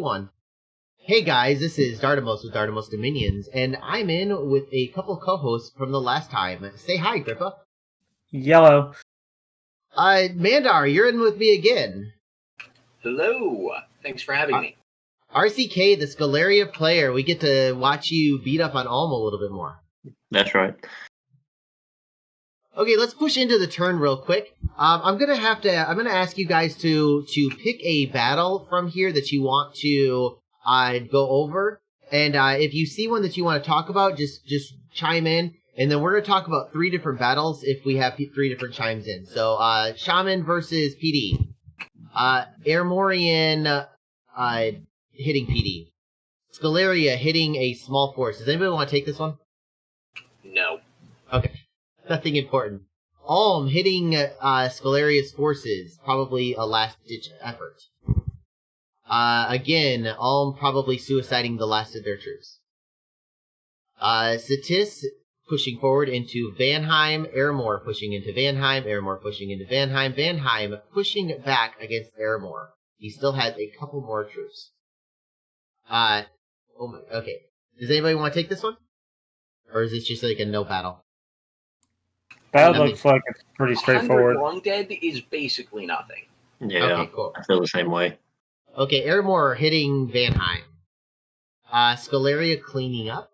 1. Hey guys, this is Dardamos with Dardamos Dominions, and I'm in with a couple co-hosts from the last time. Say hi, Grippa. Yellow. Mandar, you're in with me again. Hello. Thanks for having me. RCK, the Scalaria player, we get to watch you beat up on Ulm a little bit more. That's right. Okay, let's push into the turn real quick. I'm gonna ask you guys to pick a battle from here that you want to go over, and if you see one that you want to talk about, just chime in, and then we're gonna talk about 3 different battles if we have 3 different chimes in. So, Shaman versus PD, Airmorian hitting PD, Scalaria hitting a small force. Does anybody want to take this one? No. Okay. Nothing important. Ulm hitting Scalaria's forces, probably a last-ditch effort. Again, Ulm probably suiciding the last of their troops. Satis pushing forward into Vanheim, Airmore pushing into Vanheim, Airmore pushing into Vanheim, Vanheim pushing back against Airmore. He still has a couple more troops. Okay. Does anybody want to take this one? Or is this just like a no battle? That looks like it's pretty straightforward. 100 long dead is basically nothing. Yeah, okay, cool. I feel the same way. Okay, Airmore hitting Vanheim. Scalaria cleaning up.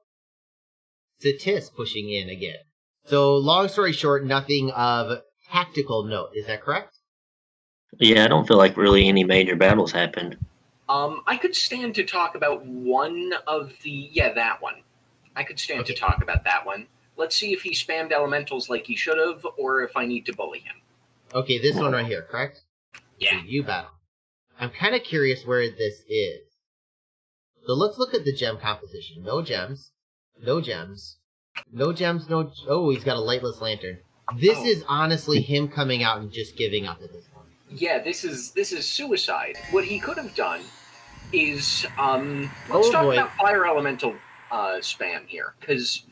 Satis pushing in again. So, long story short, nothing of tactical note. Is that correct? Yeah, I don't feel like really any major battles happened. I could stand to talk about one of the... Yeah, that one. I could stand to talk about that one. Let's see if he spammed elementals like he should have, or if I need to bully him. Okay, this one right here, correct? Yeah. You battle. I'm kind of curious where this is. So let's look at the gem composition. No gems. No gems. No gems, no... Oh, he's got a lightless lantern. This is honestly him coming out and just giving up at this point. Yeah, this is suicide. What he could have done is... let's talk about fire elemental spam here, because...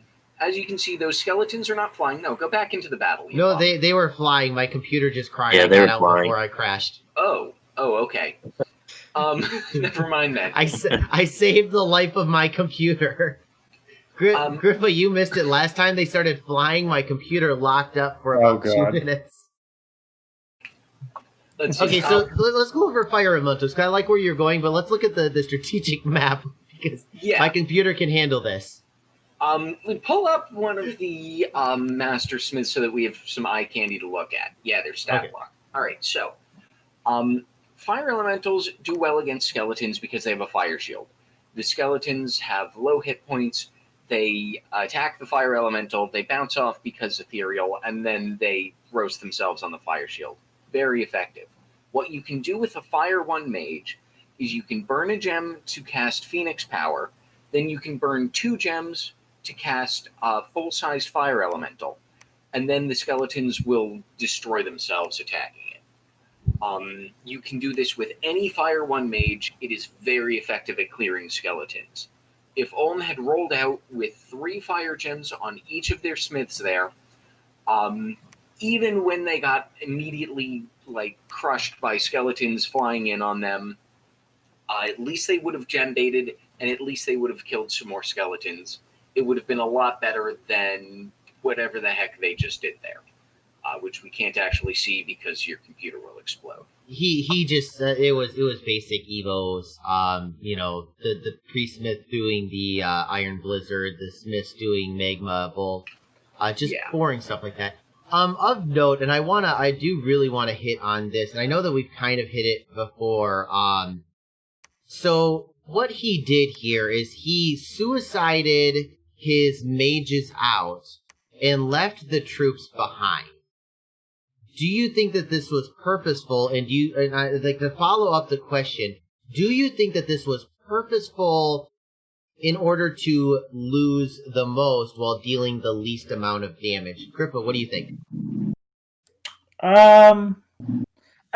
As you can see, those skeletons are not flying. No, go back into the battle. No, they were flying. My computer just cried. Yeah, I got out flying before I crashed. Oh, okay. Never mind then. I saved the life of my computer. Grippa, you missed it. Last time they started flying, my computer locked up for about 2 minutes. Okay, so let's go over fire elementals. I like where you're going, but let's look at the strategic map, because my computer can handle this. We pull up one of the master smiths so that we have some eye candy to look at. Yeah, they're stat block. All right, so fire elementals do well against skeletons because they have a fire shield. The skeletons have low hit points. They attack the fire elemental. They bounce off because ethereal, and then they roast themselves on the fire shield. Very effective. What you can do with a Fire 1 mage is you can burn a gem to cast Phoenix Power. Then you can burn 2 gems to cast a full-sized fire elemental, and then the skeletons will destroy themselves attacking it. You can do this with any Fire 1 mage. It is very effective at clearing skeletons. If Ulm had rolled out with 3 fire gems on each of their smiths there, even when they got immediately crushed by skeletons flying in on them, at least they would have gem baited, and at least they would have killed some more skeletons. It would have been a lot better than whatever the heck they just did there, which we can't actually see because your computer will explode. He just it was basic evos. The pre-smith doing the Iron Blizzard, the smiths doing Magma Bolt, boring stuff like that. Of note, and I do really want to hit on this, and I know that we've kind of hit it before. So what he did here is he suicided his mages out and left the troops behind. Do you think that this was purposeful? And I'd like to follow up the question, do you think that this was purposeful in order to lose the most while dealing the least amount of damage? Grippa, what do you think? I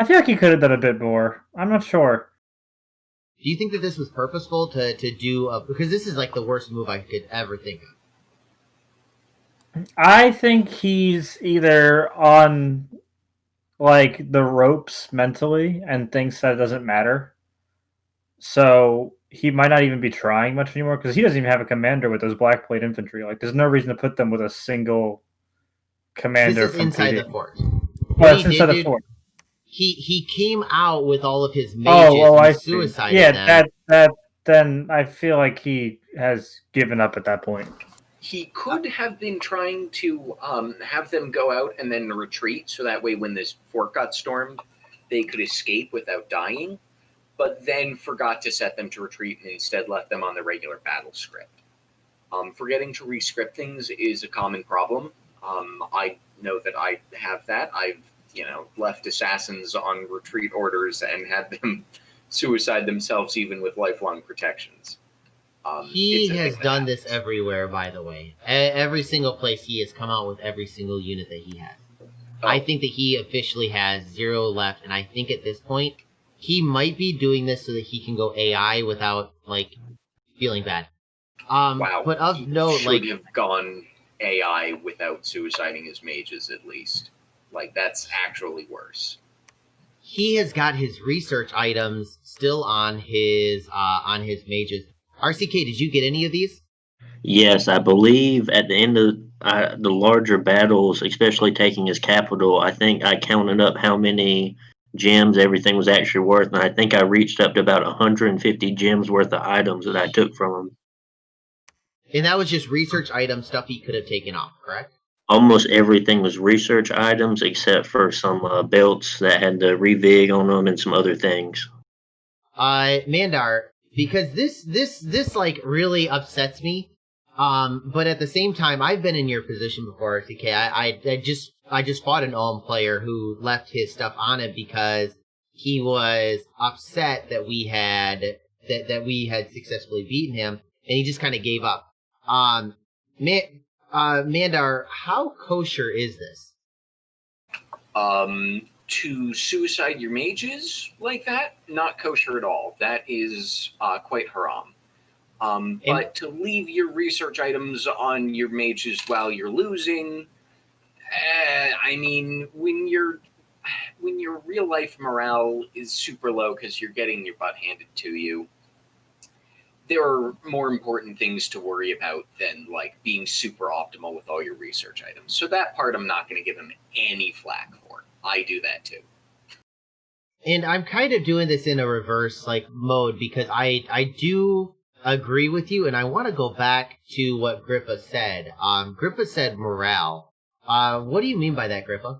feel like he could have done a bit more. I'm not sure. Do you think that this was purposeful to do because this is like the worst move I could ever think of? I think he's either on the ropes mentally and thinks that it doesn't matter, So he might not even be trying much anymore because he doesn't even have a commander with those black plate infantry. Like, there's no reason to put them with a single This commander is from inside the PD. fort. Oh, What that's he inside did, the dude, fort. he came out with all of his mages Oh, and I he see. suicided Yeah, them. then I feel like he has given up at that point. He could have been trying to have them go out and then retreat, so that way when this fort got stormed, they could escape without dying, but then forgot to set them to retreat and instead left them on the regular battle script. Forgetting to rescript things is a common problem. I know that I have that. I've left assassins on retreat orders and had them suicide themselves even with lifelong protections. He It's a has thing that done this happens. everywhere, by the way. Every single place he has come out with every single unit that he has. Oh, I think that he officially has 0 left, and I think at this point, he might be doing this so that he can go AI without, like, feeling bad. wow. But of He note, should like, have gone AI without suiciding his mages at least. Like, that's actually worse. he has got his research items still on his mages. RCK, did you get any of these? Yes, I believe at the end of the larger battles, especially taking his capital, I think I counted up how many gems everything was actually worth, and I think I reached up to about 150 gems worth of items that I took from him. And that was just research item stuff he could have taken off, correct? Almost everything was research items except for some belts that had the revig on them and some other things. Mandar, because this like really upsets me. But at the same time, I've been in your position before, RCK. I just fought an Ulm player who left his stuff on it because he was upset that we had that we had successfully beaten him, and he just kind of gave up. Um, Mandar, how kosher is this? To suicide your mages like that, not kosher at all. That is quite haram. But to leave your research items on your mages while you're losing, I mean, when your real life morale is super low because you're getting your butt handed to you, there are more important things to worry about than like being super optimal with all your research items. So that part I'm not going to give him any flack for. I do that too. And I'm kind of doing this in a reverse like mode because I do agree with you, and I want to go back to what Grippa said. Grippa said morale. What do you mean by that, Grippa?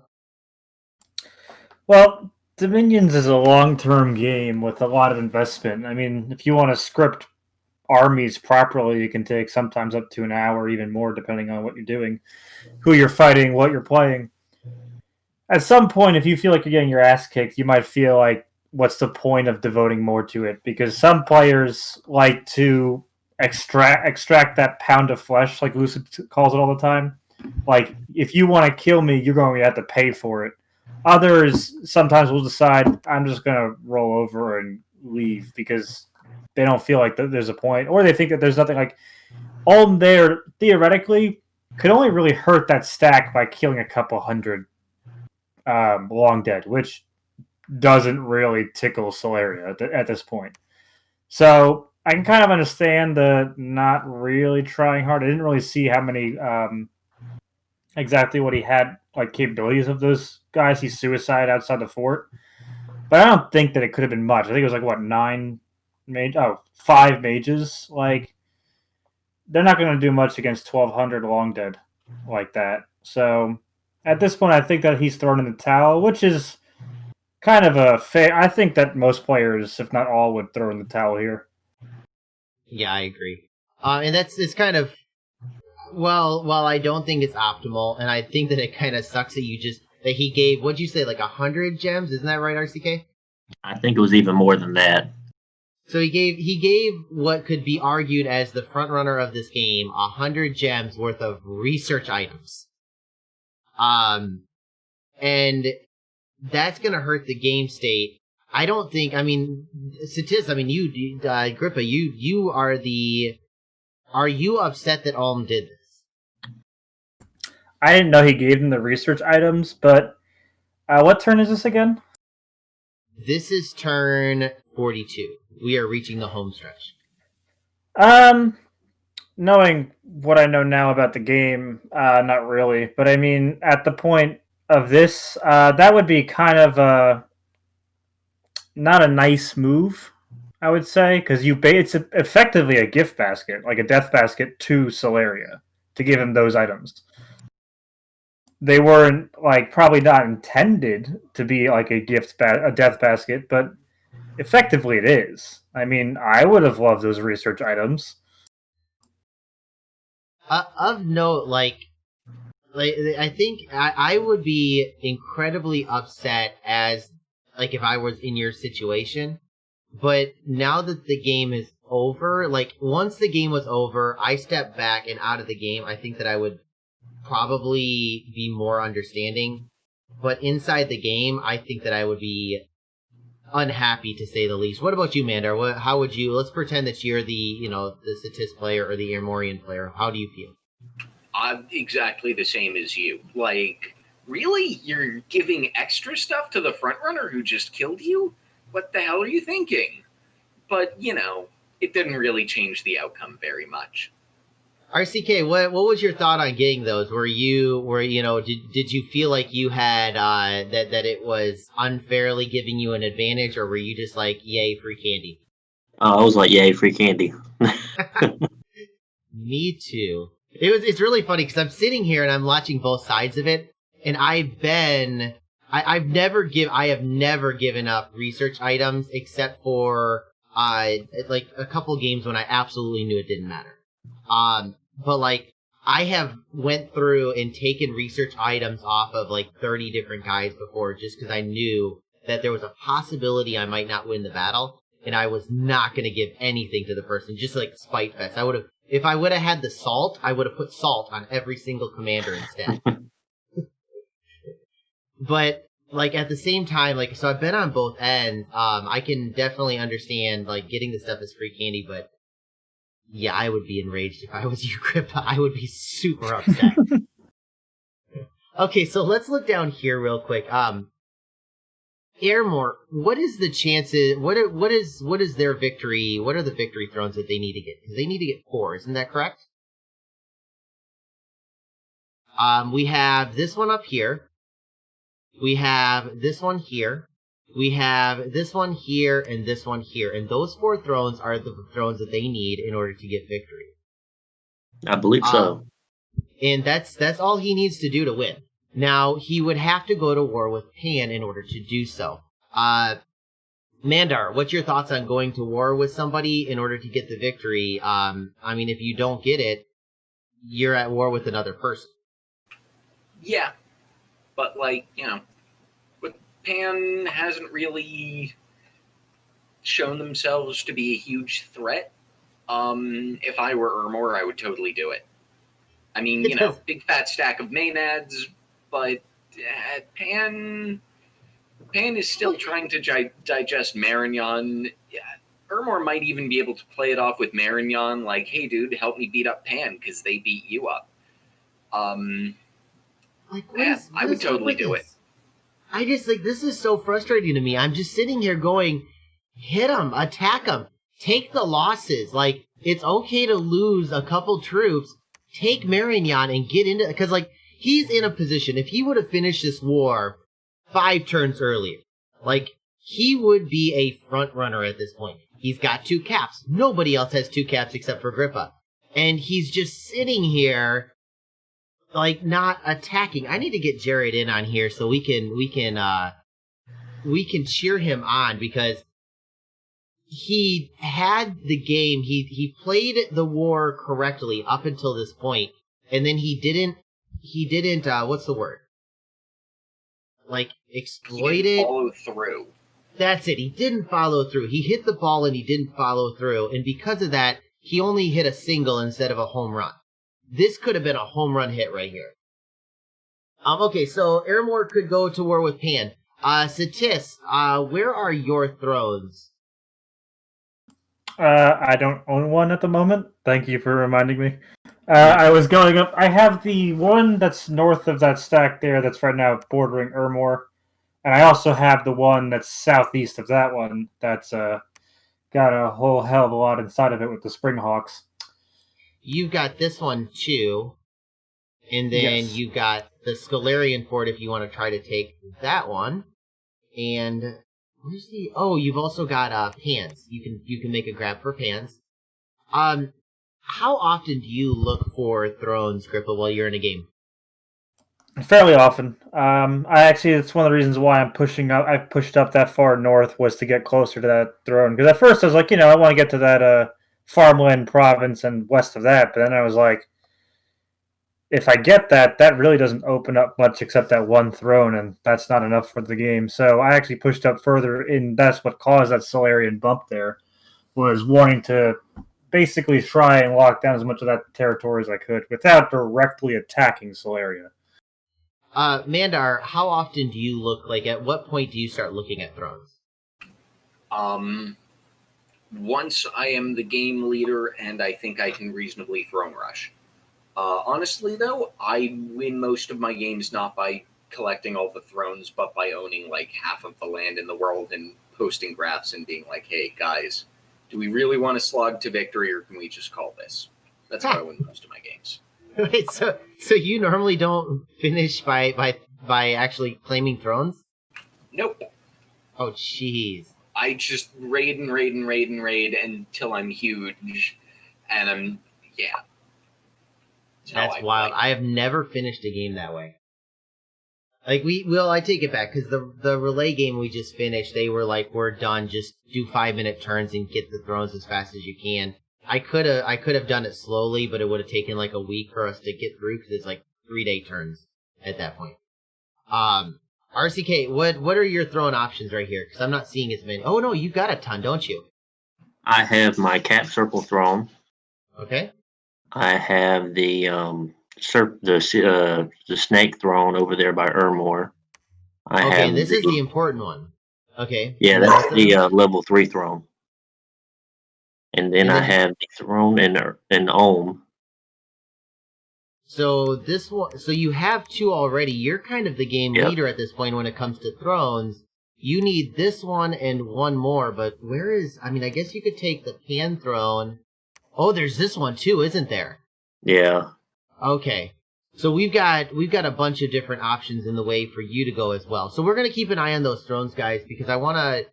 Well, Dominions is a long-term game with a lot of investment. I mean, if you want to script armies properly, it can take sometimes up to an hour, even more, depending on what you're doing, who you're fighting, what you're playing. At some point, if you feel like you're getting your ass kicked, you might feel like, what's the point of devoting more to it? Because some players like to extract that pound of flesh, like Lucid calls it all the time. Like, if you want to kill me, you're going to have to pay for it. Others sometimes will decide, I'm just going to roll over and leave because they don't feel like there's a point, or they think that there's nothing. Like, all there theoretically could only really hurt that stack by killing a couple hundred long dead, which doesn't really tickle Solaria at this point. So I can kind of understand the not really trying hard. I didn't really see how many exactly what he had like capabilities of those guys. He suicide outside the fort, but I don't think that it could have been much. I think it was like what 5 mages. Like, they're not going to do much against 1,200 long dead like that. So at this point, I think that he's thrown in the towel, which is kind of a fair. I think that most players, if not all, would throw in the towel here. Yeah, I agree. And it's kind of while I don't think it's optimal, and I think that it kind of sucks that that he gave, what'd you say, like 100 gems? Isn't that right, RCK? I think it was even more than that. So he gave what could be argued as the front runner of this game 100 gems worth of research items. And that's gonna hurt the game state. I don't think. I mean, Satis. I mean, you, Grippa. You are the. Are you upset that Ulm did this? I didn't know he gave them the research items, but what turn is this again? This is turn 42. We are reaching the home stretch. Knowing what I know now about the game, not really. But I mean, at the point of this, that would be kind of not a nice move, I would say, because it's effectively a gift basket, like a death basket to Solaria, to give him those items. They weren't probably not intended to be like a death basket, but effectively it is. I mean, I would have loved those research items. Of note, I think I would be incredibly upset as if I was in your situation. But now that the game is over, once the game was over, I stepped back and out of the game. I think that I would probably be more understanding. But inside the game, I think that I would be unhappy, to say the least. What about you, Mandar? How would you? Let's pretend that you're the Statist player or the Armorian player. How do you feel? I'm exactly the same as you. Really? You're giving extra stuff to the frontrunner who just killed you? What the hell are you thinking? But, it didn't really change the outcome very much. RCK, what was your thought on getting those? Did you feel like you had that it was unfairly giving you an advantage, or were you just like, yay, free candy? I was like, yay, free candy. Me too. It's really funny because I'm sitting here and I'm watching both sides of it, and I have never given up research items except for a couple games when I absolutely knew it didn't matter. But I have went through and taken research items off of 30 different guys before, just because I knew that there was a possibility I might not win the battle, and I was not going to give anything to the person, just spite fest. If I would have had the salt, I would have put salt on every single commander instead. But at the same time, so I've been on both ends. I can definitely understand getting the stuff as free candy, but yeah, I would be enraged if I was you, Grippa. I would be super upset. Okay, so let's look down here real quick. Airmore, what is the chances? What is their victory? What are the victory thrones that they need to get? Because they need to get 4, isn't that correct? We have this one up here. We have this one here. We have this one here and this one here. And those 4 thrones are the thrones that they need in order to get victory. I believe so. And that's all he needs to do to win. Now, he would have to go to war with Pan in order to do so. Mandar, what's your thoughts on going to war with somebody in order to get the victory? If you don't get it, you're at war with another person. Yeah. But, Pan hasn't really shown themselves to be a huge threat. If I were Ermor, I would totally do it. Big fat stack of Maenads, but Pan is still trying to digest Marignon. Yeah, Ermor might even be able to play it off with Marignon, hey, dude, help me beat up Pan, because they beat you up. I would totally do it. I just, this is so frustrating to me. I'm just sitting here going, hit him, attack him, take the losses. It's okay to lose a couple troops, take Marignon and get into, because, he's in a position, if he would have finished this war 5 turns earlier, he would be a front runner at this point. He's got 2 caps. Nobody else has 2 caps except for Grippa. And he's just sitting here, not attacking. I need to get Jared in on here so we can cheer him on, because he had the game. He played the war correctly up until this point, and then he didn't what's the word? Exploit it. Follow through. That's it. He didn't follow through. He hit the ball and he didn't follow through, and because of that, he only hit a single instead of a home run. This could have been a home run hit right here. Okay, so Airmore could go to war with Pan. Statist, where are your thrones? I don't own one at the moment. Thank you for reminding me. I was going up. I have the one that's north of that stack there that's right now bordering Ermor. And I also have the one that's southeast of that one that's got a whole hell of a lot inside of it with the Springhawks. You've got this one too, and then Yes. you've got the Scalarian Fort if you want to try to take that one. And where's the? Oh, you've also got pans. You can make a grab for pans. How often do you look for thrones, Grippa, while you're in a game? Fairly often. It's one of the reasons why I'm pushing up. I pushed up that far north was to get closer to that throne. Because at first I was like, I want to get to that farmland province and west of that. But then I was like, if I get that, that really doesn't open up much except that one throne, and that's not enough for the game. So I actually pushed up further, and that's what caused that Solarian bump there, was wanting to basically try and lock down as much of that territory as I could without directly attacking Solaria. Mandar, how often do you look, like, at what point do you start looking at thrones? Once I am the game leader and I think I can reasonably throne rush. Honestly, though, I win most of my games not by collecting all the thrones, but by owning like half of the land in the world and posting graphs and being like, hey, guys, do we really want to slog to victory or can we just call this? That's how I win most of my games. Wait, so you normally don't finish by actually claiming thrones? Nope. Oh, jeez. I just raid until I'm huge, and yeah. That's wild. I have never finished a game that way. Like, I take it back, because the relay game we just finished, they were like, we're done, just do 5-minute turns and get the thrones as fast as you can. I could have done it slowly, but it would have taken like a week for us to get through, because it's like 3-day turns at that point. RCK, what are your throne options right here? Because I'm not seeing as many. Oh, no, you got a ton, don't you? I have my Cap Circle throne. Okay. I have the snake throne over there by Ermor. And this is the important one. Okay. Yeah, that's the level 3 throne. And then I have the throne in Ulm. So this one, so you have 2 already. You're kind of the game leader at this point when it comes to thrones. You need this one and 1 more, but where is? I mean, I guess you could take the Pan throne. Oh, there's this one too, isn't there? Yeah. Okay. So we've got a bunch of different options in the way for you to go as well. So we're gonna keep an eye on those thrones, guys, because I wanna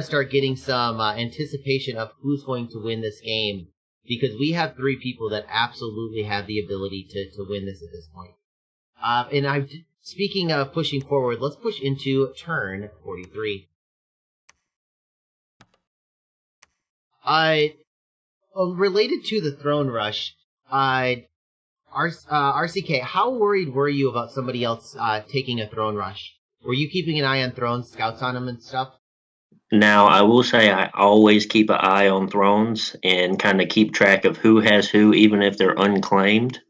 start getting some anticipation of who's going to win this game, because we have 3 people that absolutely have the ability to win this at this point. And speaking of pushing forward, let's push into turn 43. Related to the throne rush, RCK, how worried were you about somebody else taking a throne rush? Were you keeping an eye on thrones, scouts on them and stuff? Now, I will say I always keep an eye on thrones and kind of keep track of who has who, even if they're unclaimed.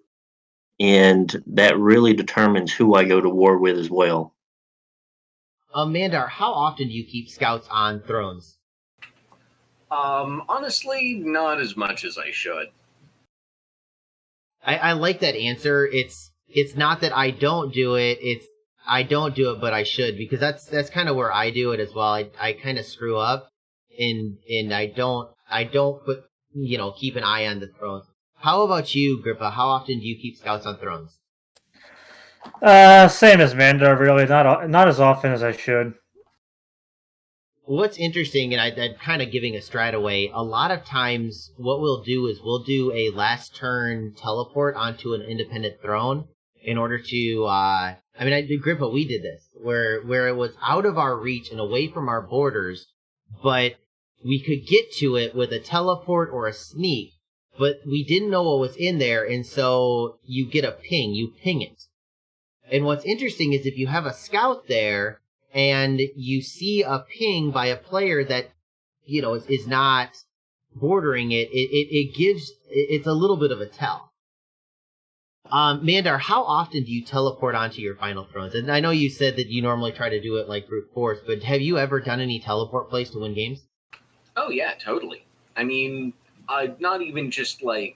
And that really determines who I go to war with as well. Mandar, how often do you keep scouts on thrones? Honestly, not as much as I should. I like that answer. It's not that I don't do it. It's I don't do it, but I should, because that's kind of where I do it as well. I kind of screw up, and I don't put keep an eye on the thrones. How about you, Grippa? How often do you keep scouts on thrones? Same as Mandar, really. Not as often as I should. What's interesting, and I'm kind of giving a strat away, a lot of times what we'll do is we'll do a last turn teleport onto an independent throne in order to, Grippa, we did this, where it was out of our reach and away from our borders, but we could get to it with a teleport or a sneak, but we didn't know what was in there, and so you get a ping, you ping it. And what's interesting is if you have a scout there, and you see a ping by a player that, is not bordering it, it's a little bit of a tell. Mandar, how often do you teleport onto your final thrones? And I know you said that you normally try to do it like brute force, but have you ever done any teleport plays to win games? Oh yeah, totally. I mean, not even just like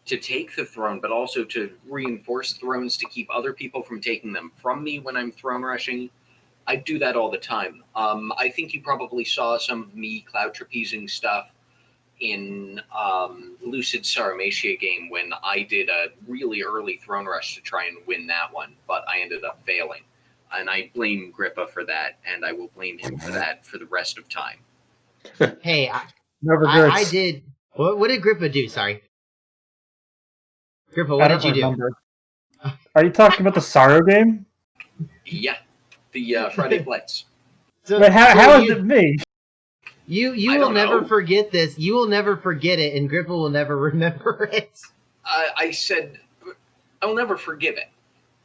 to take the throne, but also to reinforce thrones to keep other people from taking them from me when I'm throne rushing. I do that all the time. I think you probably saw some of me cloud trapezing stuff in Lucid Saramatia game when I did a really early throne rush to try and win that one, but I ended up failing. And I blame Grippa for that, and I will blame him for that for the rest of time. Hey, I did. What did Grippa do? Sorry. Grippa, what did you do? Are you talking about the Sorrow game? Yeah, the Friday Blitz. But how is it me? You will never forget this. You will never forget it, and Grippa will never remember it. I said, I will never forgive it.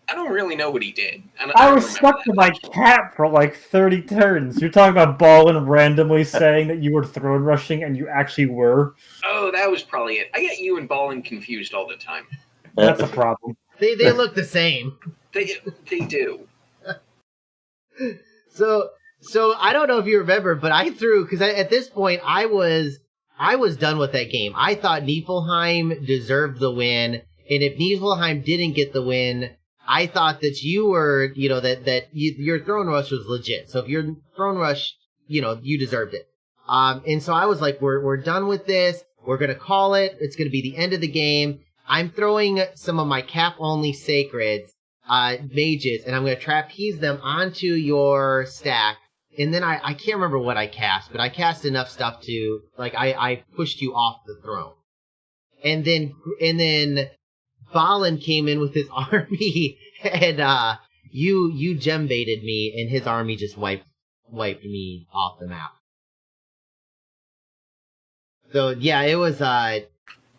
I don't really know what he did. I was stuck to my cap for like 30 turns. You're talking about Ballin randomly saying that you were throne rushing, and you actually were. Oh, that was probably it. I get you and Ballin confused all the time. That's a problem. They look the same. They do. So I don't know if you remember, but I threw because at this point I was done with that game. I thought Niflheim deserved the win, and if Niflheim didn't get the win, I thought that you were, your throne rush was legit. So if your throne rush, you deserved it. And so I was like, we're done with this. We're gonna call it. It's gonna be the end of the game. I'm throwing some of my cap only sacreds, mages, and I'm gonna trapeze them onto your stack. And then I can't remember what I cast, but I cast enough stuff to, I pushed you off the throne. And then Balin came in with his army, and you gem baited me, and his army just wiped me off the map. So yeah, it was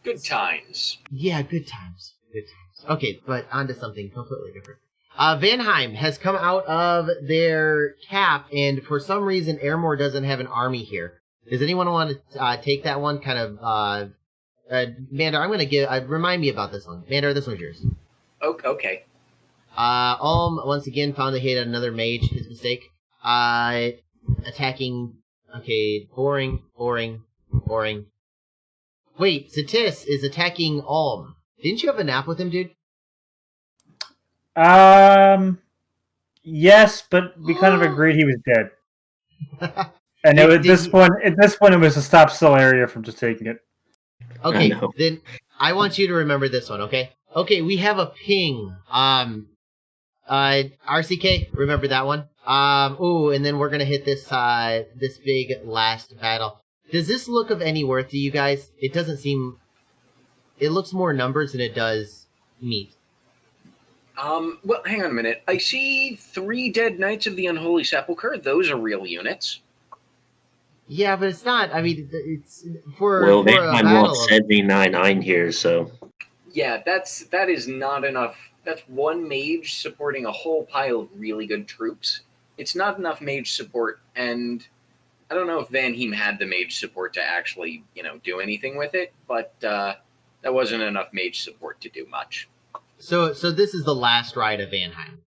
good times. Yeah, good times. Good times. Okay, but on to something completely different. Vanheim has come out of their cap, and for some reason, Airmore doesn't have an army here. Does anyone want to take that one? Kind of, Mandar, I'm going to give. Remind me about this one. Mandar, this one's yours. Okay. Ulm once again found that he had another mage. His mistake. Attacking. Okay, boring. Wait, Satis is attacking Ulm. Didn't you have a nap with him, dude? Yes, but we kind of agreed he was dead. And at this point, it was a stop still area from just taking it. Okay, then I want you to remember this one, okay? Okay, we have a ping. RCK, remember that one? And then we're gonna hit this big last battle. Does this look of any worth to you guys? It doesn't seem... It looks more numbers than it does meat. Well, hang on a minute. I see 3 dead Knights of the Unholy Sepulchre. Those are real units. Yeah, but it's not. I mean, it's for well, they might want 79 here, so. Yeah, that is not enough. That's one mage supporting a whole pile of really good troops. It's not enough mage support, and I don't know if Vanheim had the mage support to actually, do anything with it, but that wasn't enough mage support to do much. So this is the last ride of Vanheim.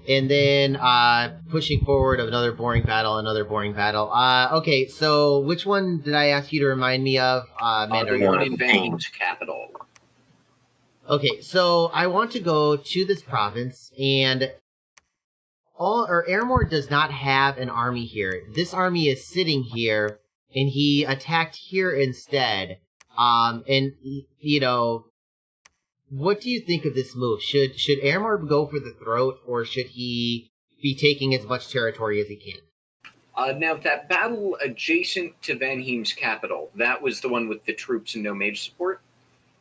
And then pushing forward of another boring battle. Okay, so which one did I ask you to remind me of? The one in Vanheim's capital. Okay, so I want to go to this province, and Airmore does not have an army here. This army is sitting here, and he attacked here instead. What do you think of this move? Should Airmore go for the throat, or should he be taking as much territory as he can? Now, that battle adjacent to Vanheim's capital, that was the one with the troops and no mage support?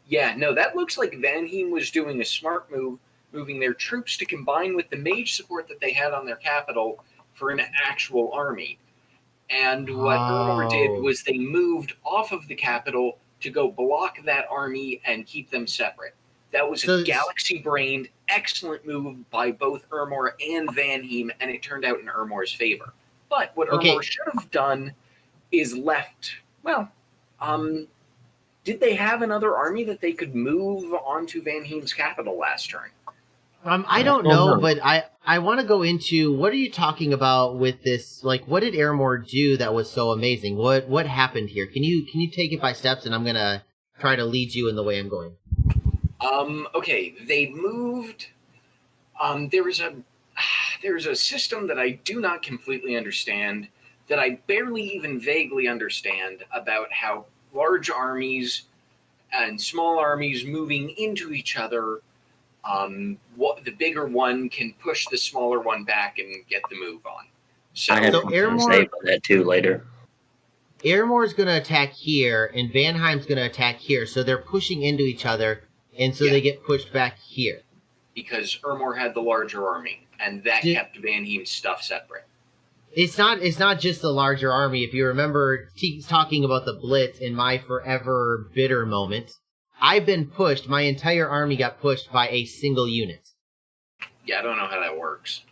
Yeah, no, that looks like Vanheim was doing a smart move, moving their troops to combine with the mage support that they had on their capital for an actual army. And what Airmore did was they moved off of the capital to go block that army and keep them separate. That was a galaxy-brained, excellent move by both Airmore and Vanheim, and it turned out in Airmore's favor. But what Airmore should have done is left... did they have another army that they could move onto Vanheim's capital last turn? I don't know, but I want to go into, what are you talking about with this? Like, what did Airmore do that was so amazing? What happened here? Can you take it by steps, and I'm gonna try to lead you in the way I'm going. Okay, they moved There is a system that I do not completely understand, that I barely even vaguely understand, about how large armies and small armies moving into each other, what the bigger one can push the smaller one back and get the move on. So, I have something to say about that too later. Airmore's going to attack here, and Vanheim's going to attack here, so they're pushing into each other, and so they get pushed back here. Because Ermor had the larger army, and that kept Vanheim's stuff separate. It's not just the larger army. If you remember talking about the Blitz in my forever bitter moment, I've been pushed. My entire army got pushed by a single unit. Yeah, I don't know how that works.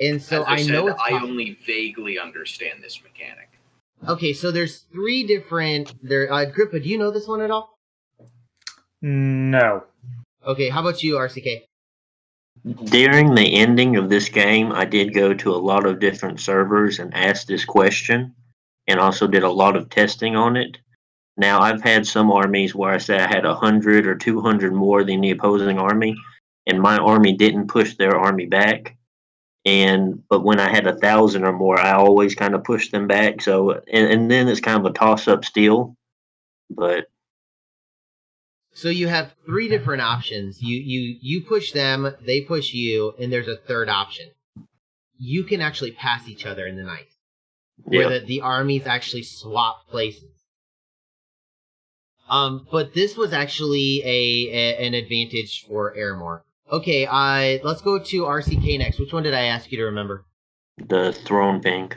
And so I know it's I only vaguely understand this mechanic. Okay, so there's 3 different... Grippa, do you know this one at all? No. Okay, how about you, RCK? During the ending of this game, I did go to a lot of different servers and ask this question, and also did a lot of testing on it. Now, I've had some armies where I said I had 100 or 200 more than the opposing army, and my army didn't push their army back. But when I had 1,000 or more, I always kind of pushed them back. So, and then it's kind of a toss-up still. But so you have 3 different options. You push them, they push you, and there's a third option. You can actually pass each other in the night, where the armies actually swap places. But this was actually an advantage for Airmore. Okay, let's go to RCK next. Which one did I ask you to remember? The throne ping.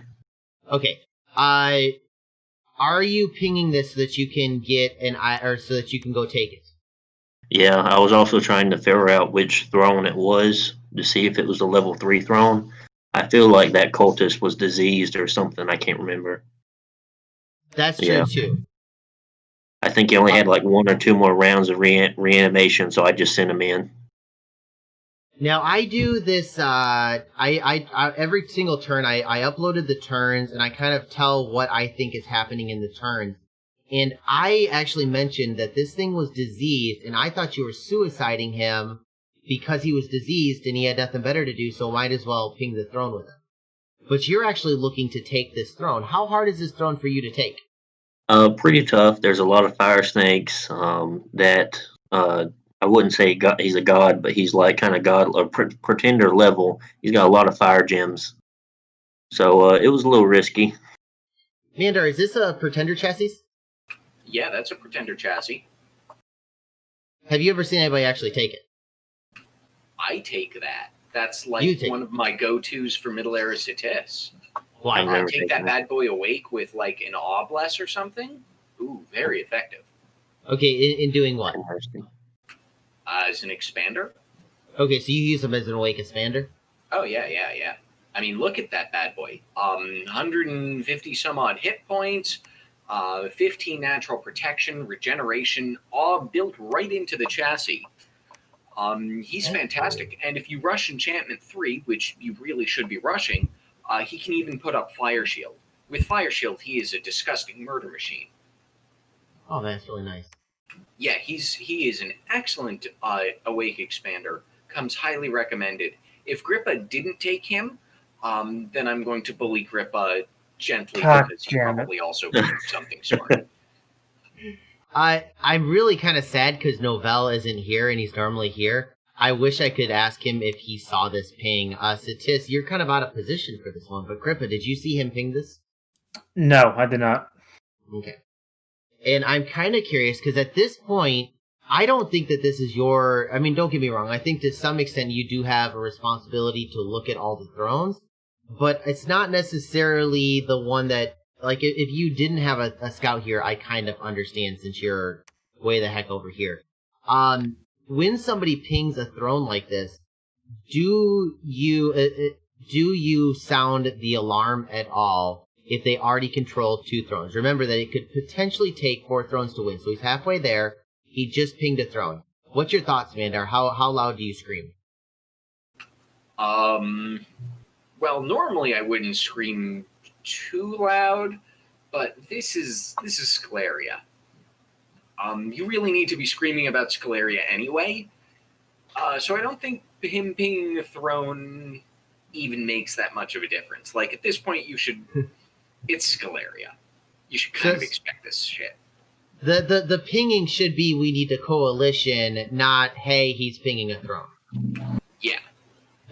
Okay. Are you pinging this so that you can get or so that you can go take it? Yeah, I was also trying to figure out which throne it was to see if it was a level 3 throne. I feel like that cultist was diseased or something. I can't remember. That's true, too. I think he only had like 1 or 2 more rounds of reanimation, so I just sent him in. Now, I do this, I every single turn, I uploaded the turns, and I kind of tell what I think is happening in the turns. And I actually mentioned that this thing was diseased, and I thought you were suiciding him because he was diseased and he had nothing better to do, so might as well ping the throne with him. But you're actually looking to take this throne. How hard is this throne for you to take? Pretty tough. There's a lot of fire snakes that I wouldn't say he's a god, but he's like kind of god or pretender level. He's got a lot of fire gems, so it was a little risky. Mandar, is this a pretender chassis? Yeah, that's a pretender chassis. Have you ever seen anybody actually take it? I take that. That's like one of my go-tos for Middle Era Citis. Why not take that bad boy awake with like an Awe Bless or something? Ooh, very effective. Okay, in doing what? As an expander. Okay, so you use them as an awake expander? Oh, yeah. I mean, look at that bad boy. 150 some odd hit points, 15 natural protection, regeneration, all built right into the chassis. He's fantastic. And if you rush Enchantment 3, which you really should be rushing, he can even put up Fire Shield. With Fire Shield, he is a disgusting murder machine. Oh, that's really nice. Yeah, he is an excellent Awake Expander. Comes highly recommended. If Grippa didn't take him, then I'm going to bully Grippa gently because he probably also could do something smart. I'm really kind of sad because Novell isn't here and he's normally here. I wish I could ask him if he saw this ping. Citis, you're kind of out of position for this one, but Grippa, did you see him ping this? No, I did not. Okay. And I'm kind of curious because at this point, I don't think that this is your... I mean, don't get me wrong. I think to some extent you do have a responsibility to look at all the thrones, but it's not necessarily the one that... Like, if you didn't have a scout here, I kind of understand since you're way the heck over here. When somebody pings a throne like this, do you sound the alarm at all if they already control 2 thrones? Remember that it could potentially take 4 thrones to win, so he's halfway there. He just pinged a throne. What's your thoughts, Mandar? How loud do you scream? Well, normally I wouldn't scream too loud, but this is Scleria. You really need to be screaming about Scleria anyway. So I don't think him pinging the throne even makes that much of a difference. Like, at this point, you should... It's Scaleria. You should kind of expect this shit. The pinging should be, we need a coalition, not, hey, he's pinging a throne. Yeah.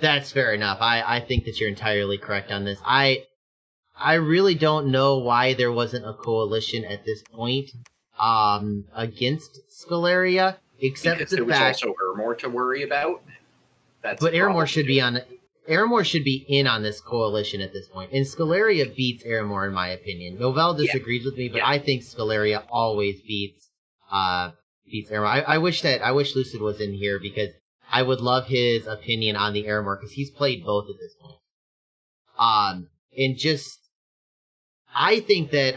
That's fair enough. I think that you're entirely correct on this. I really don't know why there wasn't a coalition at this point against Scaleria, except because the there was fact... also Ermor to worry about. But Ermor should be on... Ermor should be in on this coalition at this point. And Scaleria beats Ermor, in my opinion. Novell disagrees with me, but I think Scaleria always beats Ermor. I wish Lucid was in here, because I would love his opinion on the Ermor, because he's played both at this point. And just... I think that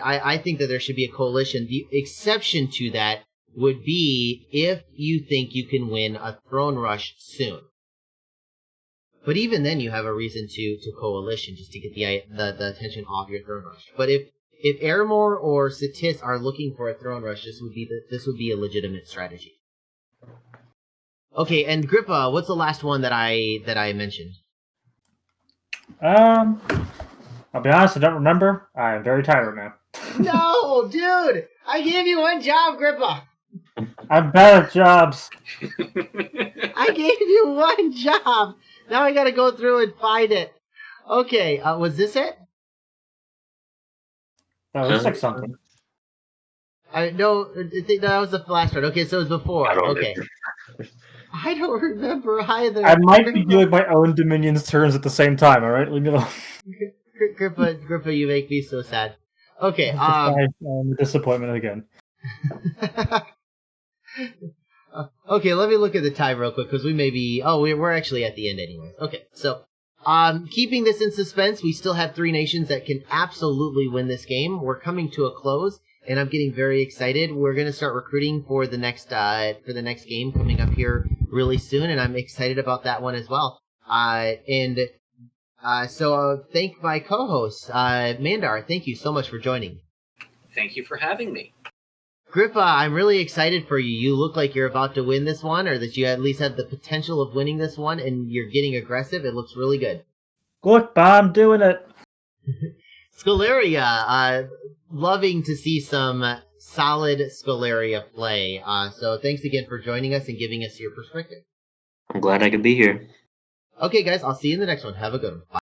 there should be a coalition. The exception to that would be if you think you can win a throne rush soon. But even then, you have a reason to coalition, just to get the attention off your throne rush. But if Ermor or Satis are looking for a throne rush, this would be a legitimate strategy. Okay, and Grippa, what's the last one that I mentioned? I'll be honest, I don't remember. I'm very tired now. No, dude! I gave you one job, Grippa! I'm bad at jobs. I gave you one job! Now I gotta go through and find it. Okay, was this it? That looks like something. No, I think that was the last one. Okay, so it was before. Okay. I don't remember either. I might be doing my own Dominion's turns at the same time, alright? Leave me alone. Grippa, you make me so sad. Okay, disappointment again. Okay, let me look at the time real quick, because we may be... Oh, we're actually at the end anyways. Okay, so, keeping this in suspense, we still have 3 nations that can absolutely win this game. We're coming to a close, and I'm getting very excited. We're going to start recruiting for the next game coming up here really soon, and I'm excited about that one as well. So thank my co-host, Mandar. Thank you so much for joining. Thank you for having me. Grippa, I'm really excited for you. You look like you're about to win this one, or that you at least have the potential of winning this one, and you're getting aggressive. It looks really good. Look, I'm doing it. Scaleria, loving to see some solid Scaleria play. So thanks again for joining us and giving us your perspective. I'm glad I could be here. Okay, guys, I'll see you in the next one. Have a good one. Bye.